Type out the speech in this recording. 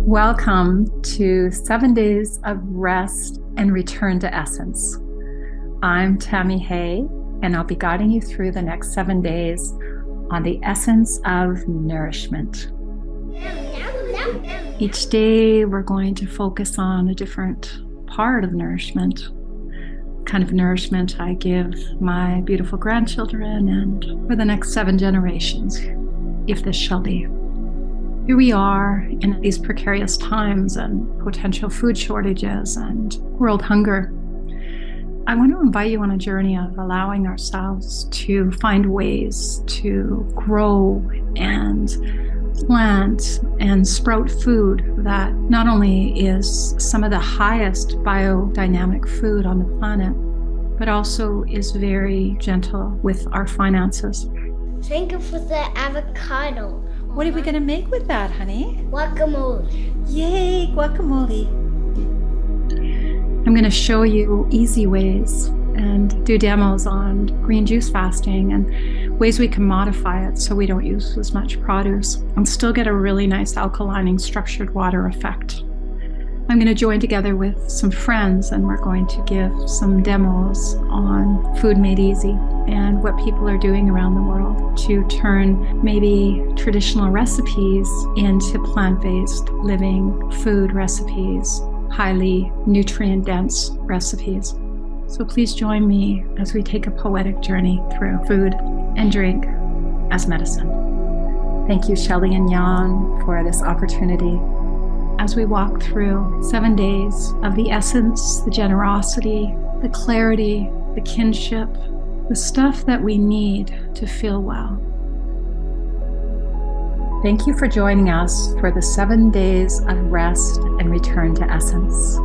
Welcome to 7 Days of Rest and Return to Essence. I'm Tami Hay, and I'll be guiding you through the next 7 days on the essence of nourishment. Each day, we're going to focus on a different part of nourishment, kind of nourishment I give my beautiful grandchildren and for the next 7 generations, if this shall be. Here we are in these precarious times and potential food shortages and world hunger. I want to invite you on a journey of allowing ourselves to find ways to grow and plant and sprout food that not only is some of the highest biodynamic food on the planet, but also is very gentle with our finances. Thank you for the avocado. What are we going to make with that, honey? Guacamole. Yay, guacamole. I'm going to show you easy ways and do demos on green juice fasting and ways we can modify it so we don't use as much produce and still get a really nice alkalining structured water effect. I'm going to join together with some friends and we're going to give some demos on food made easy and what people are doing around the world to turn maybe traditional recipes into plant-based living food recipes, highly nutrient-dense recipes. So please join me as we take a poetic journey through food and drink as medicine. Thank you, Shelley and Jan, for this opportunity as we walk through 7 days of the essence, the generosity, the clarity, the kinship, the stuff that we need to feel well. Thank you for joining us for the 7 days of rest and return to essence.